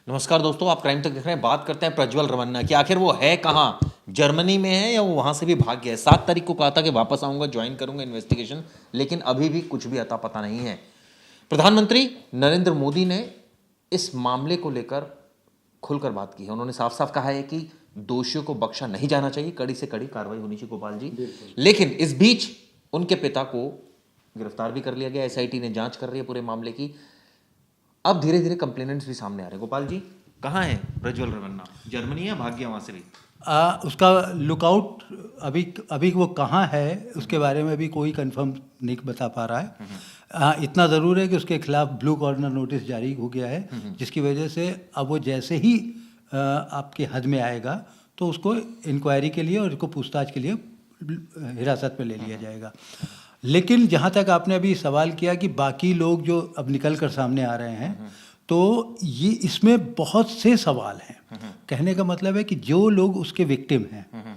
नमस्कार दोस्तों, आप क्राइम तक देख रहे हैं। बात करते हैं प्रज्वल रमन्ना की। आखिर वो है कहाँ? जर्मनी में है या वो वहां से भी भाग गया है? 7 तारीख को कहा था कि वापस आऊंगा, ज्वाइन करूंगा इन्वेस्टिगेशन, लेकिन अभी भी कुछ भी अता पता नहीं है। प्रधानमंत्री नरेंद्र मोदी ने इस मामले को लेकर खुलकर बात की है। उन्होंने साफ साफ कहा है कि दोषियों को बख्शा नहीं जाना चाहिए, कड़ी से कड़ी कार्रवाई होनी चाहिए। गोपाल जी, लेकिन इस बीच उनके पिता को गिरफ्तार भी कर लिया गया। एसआईटी ने जांच कर रही है पूरे मामले की। अब धीरे धीरे कंप्लेनेंट्स भी सामने आ रहे हैं। गोपाल जी, कहाँ है प्रज्वल रमन्ना? जर्मनी है, भाग गया वहां से भी? उसका लुकआउट अभी अभी वो कहाँ है उसके बारे में भी कोई कंफर्म नहीं बता पा रहा है। इतना ज़रूर है कि उसके खिलाफ ब्लू कॉर्नर नोटिस जारी हो गया है, जिसकी वजह से अब वो जैसे ही आपके हद में आएगा तो उसको इंक्वायरी के लिए और उसको पूछताछ के लिए हिरासत में ले लिया जाएगा। लेकिन जहाँ तक आपने अभी सवाल किया कि बाकी लोग जो अब निकल कर सामने आ रहे हैं, तो ये इसमें बहुत से सवाल हैं। कहने का मतलब है कि जो लोग उसके विक्टिम हैं,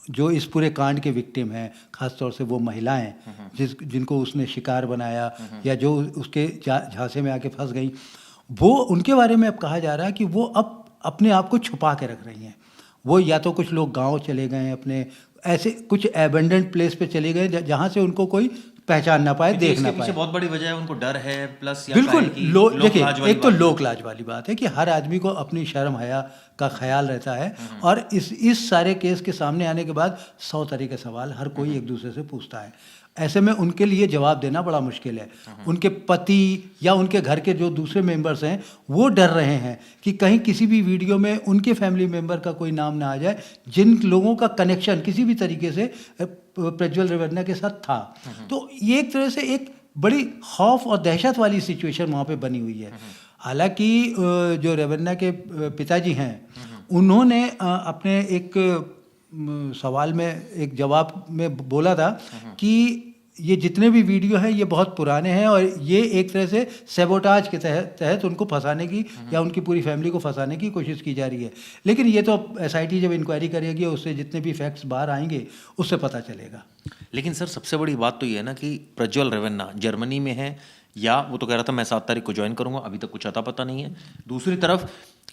जो इस पूरे कांड के विक्टिम हैं, खास तौर से वो महिलाएं जिनको उसने शिकार बनाया या जो उसके झांसे में आके फंस गई, वो उनके बारे में अब कहा जा रहा है कि वो अब अपने आप को छुपा के रख रही हैं। वो या तो कुछ लोग गांव चले गए, अपने ऐसे कुछ एबेंडेंट प्लेस पे चले गए जहाँ से उनको कोई पहचान ना पाए, देख ना पाए। बहुत बड़ी वजह है, उनको डर है, प्लस बिल्कुल। देखिए, एक तो लोक लाज वाली बात है कि हर आदमी को अपनी शर्म हया का ख्याल रहता है, और इस सारे केस के सामने आने के बाद 100 तरह के सवाल हर कोई एक दूसरे से पूछता है। ऐसे में उनके लिए जवाब देना बड़ा मुश्किल है। उनके पति या उनके घर के जो दूसरे मेंबर्स हैं वो डर रहे हैं कि कहीं किसी भी वीडियो में उनके फैमिली मेंबर का कोई नाम ना आ जाए, जिन लोगों का कनेक्शन किसी भी तरीके से प्रज्वल रमन्ना के साथ था। तो ये एक तरह से एक बड़ी खौफ और दहशत वाली सिचुएशन वहाँ पे बनी हुई है। हालांकि जो रमन्ना के पिताजी हैं, उन्होंने अपने एक सवाल में, एक जवाब में बोला था कि ये जितने भी वीडियो हैं ये बहुत पुराने हैं और ये एक तरह से सैबोटाज के तहत उनको फंसाने की या उनकी पूरी फैमिली को फंसाने की कोशिश की जा रही है। लेकिन ये तो एसआईटी जब इंक्वायरी करेगी, उससे जितने भी फैक्ट्स बाहर आएंगे उससे पता चलेगा। लेकिन सर, सबसे बड़ी बात तो ये है ना कि प्रज्वल रमन्ना जर्मनी में है, या वो तो कह रहा था मैं 7 तारीख को ज्वाइन करूंगा, अभी तक कुछ अता पता नहीं है। दूसरी तरफ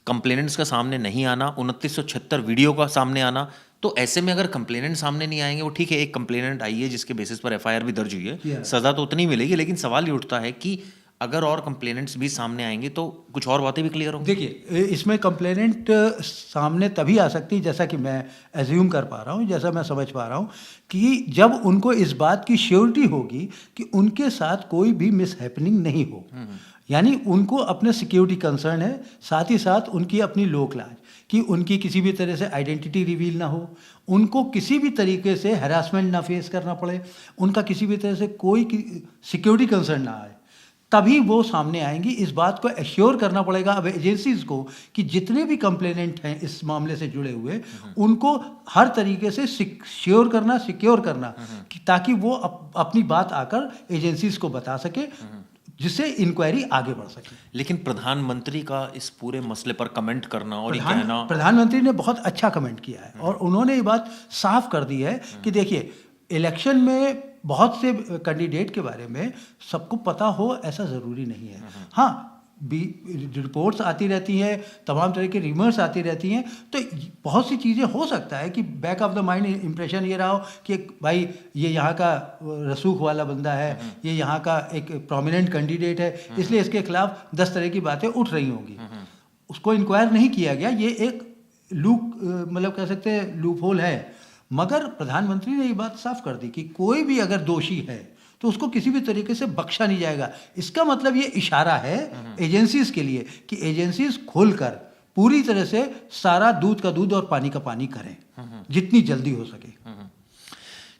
कंप्लेनेंट्स का सामने नहीं आना, 2976 वीडियो का सामने आना। तो ऐसे में अगर कंप्लेनेंट सामने नहीं आएंगे, वो ठीक है, एक कंप्लेनेंट आई है जिसके बेसिस पर एफआईआर भी दर्ज हुई है, सजा तो उतनी मिलेगी, लेकिन सवाल ये उठता है कि अगर और कंप्लेनेंट्स भी सामने आएंगे तो कुछ और बातें भी क्लियर होंगी। देखिए, इसमें कंप्लेनेंट सामने तभी आ सकती है, जैसा कि मैं एज्यूम कर पा रहा हूँ, जैसा मैं समझ पा रहा हूँ, कि जब उनको इस बात की श्योरिटी होगी कि उनके साथ कोई भी मिसहैपनिंग नहीं हो। यानी उनको अपने सिक्योरिटी कंसर्न है, साथ ही साथ उनकी अपनी लोक लाज कि उनकी किसी भी तरह से आइडेंटिटी रिवील ना हो, उनको किसी भी तरीके से हरासमेंट ना फेस करना पड़े, उनका किसी भी तरह से कोई सिक्योरिटी कंसर्न ना आए, तभी वो सामने आएंगी। इस बात को एश्योर करना पड़ेगा अब एजेंसीज को कि जितने भी कंप्लेनेंट हैं इस मामले से जुड़े हुए, उनको हर तरीके से सिक्योर करना कि ताकि वो अपनी बात आकर एजेंसीज को बता सके, जिससे इंक्वायरी आगे बढ़ सके। लेकिन प्रधानमंत्री का इस पूरे मसले पर कमेंट करना और ये कहना, प्रधानमंत्री ने बहुत अच्छा कमेंट किया है और उन्होंने ये बात साफ कर दी है कि देखिए, इलेक्शन में बहुत से कैंडिडेट के बारे में सबको पता हो ऐसा ज़रूरी नहीं है। हाँ, रिपोर्ट्स आती रहती हैं, तमाम तरह के रिमर्स आती रहती हैं, तो बहुत सी चीज़ें हो सकता है कि back of the mind impression ये रहा हो कि भाई ये यहाँ का रसूख वाला बंदा है, ये यहाँ का एक प्रोमिनेंट कैंडिडेट है, इसलिए इसके खिलाफ 10 तरह की बातें उठ रही होंगी। उसको इंक्वायर नहीं किया गया, ये एक मतलब कह सकते हैं लूप होल है। मगर प्रधानमंत्री ने ये बात साफ कर दी कि कोई भी अगर दोषी है तो उसको किसी भी तरीके से बख्शा नहीं जाएगा। इसका मतलब ये इशारा है एजेंसीज के लिए कि एजेंसीज खुलकर पूरी तरह से सारा दूध का दूध और पानी का पानी करें, जितनी जल्दी हो सके।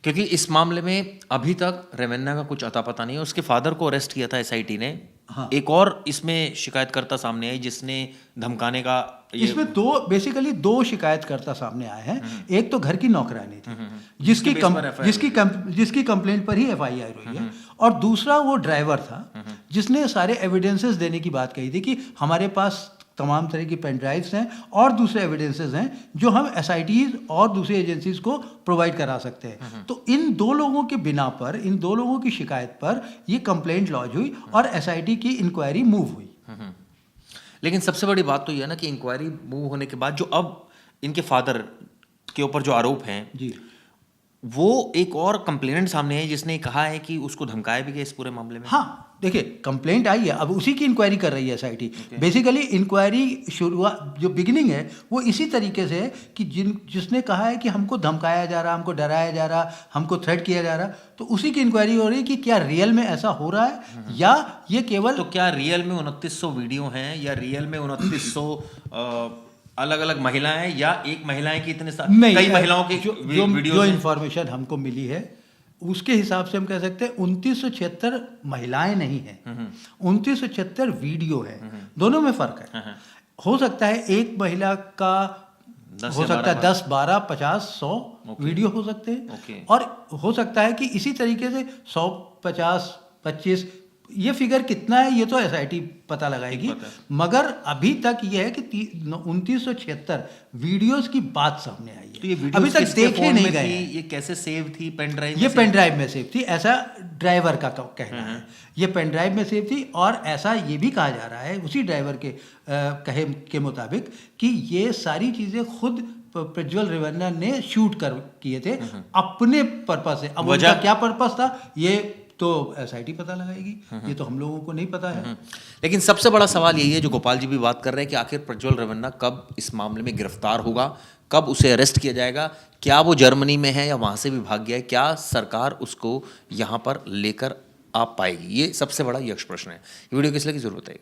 क्योंकि इस मामले में अभी तक रमन्ना का कुछ अता पता नहीं है। उसके फादर को अरेस्ट किया था एसआईटी ने। हाँ। एक और इसमें शिकायतकर्ता सामने आई जिसने धमकाने का, इसमें बेसिकली दो शिकायतकर्ता सामने आए हैं। एक तो घर की नौकरानी थी जिसकी कंप्लेंट पर ही एफआईआर हुई है, और दूसरा वो ड्राइवर था जिसने सारे एविडेंसेस देने की बात कही थी कि हमारे पास तमाम तरह की पेन ड्राइव्स हैं और दूसरे एविडेंसेस हैं जो हम एसआईटीज और दूसरी एजेंसीज को प्रोवाइड करा सकते हैं। तो इन दो लोगों के बिना पर, इन दो लोगों की शिकायत पर ये कंप्लेंट लॉन्च हुई और एसआईटी की इंक्वायरी मूव हुई। लेकिन सबसे बड़ी बात तो यह है ना कि इंक्वायरी मूव होने के बाद जो अब इनके फादर के ऊपर जो आरोप हैं जी, वो एक और कंप्लेनेंट सामने है जिसने कहा है कि उसको धमकाया भी गया इस पूरे मामले में। हाँ देखिए, कंप्लेंट आई है, अब उसी की इंक्वायरी कर रही है एसआईटी। बेसिकली इंक्वायरी शुरुआत जो बिगिनिंग है वो इसी तरीके से है कि जिसने कहा है कि हमको धमकाया जा रहा, हमको डराया जा रहा, हमको थ्रेट किया जा रहा, तो उसी की इंक्वायरी हो रही है कि क्या रियल में ऐसा हो रहा है या ये केवल। तो क्या रियल में 2900 वीडियो हैं या रियल में 2900 अलग अलग महिलाएं या एक महिलाएं की इतने नहीं, कई महिलाओं की जो इन्फॉर्मेशन हमको मिली है उसके हिसाब से हम कह सकते हैं 2976 महिलाएं नहीं है, 2976 वीडियो है। दोनों में फर्क है। हो सकता है एक महिला का हो सकता है 10, 12, 50, 100 वीडियो हो सकते हैं, और हो सकता है कि इसी तरीके से 100, 50, 25 ये फिगर कितना है ये तो एसआईटी पता लगाएगी, मगर अभी तक ये है कि 2976 वीडियोस की बात सामने आई है। तो ये अभी तक देखे नहीं गए। ये कैसे सेव थी? Pen drive? ये पेन ड्राइव में सेव थी, ऐसा ड्राइवर का कहना है। ये पेन ड्राइव में सेव थी, और ऐसा ये भी कहा जा रहा है उसी ड्राइवर के कहे के मुताबिक कि ये सारी चीज़ें खुद प्रज्वल रेवन्ना ने शूट कर किए थे अपने पर्पस से। अब उनका क्या पर्पस था ये तो एसआईटी पता लगाएगी, ये तो हम लोगों को नहीं पता है। लेकिन सबसे बड़ा सवाल यही है जो गोपाल जी भी बात कर रहे हैं कि आखिर प्रज्वल रेवन्ना कब इस मामले में गिरफ्तार होगा, कब उसे अरेस्ट किया जाएगा? क्या वो जर्मनी में है या वहाँ से भी भाग गया है? क्या सरकार उसको यहाँ पर लेकर आ पाएगी? ये सबसे बड़ा यक्ष प्रश्न है। ये वीडियो किस लिए की जरूरत है?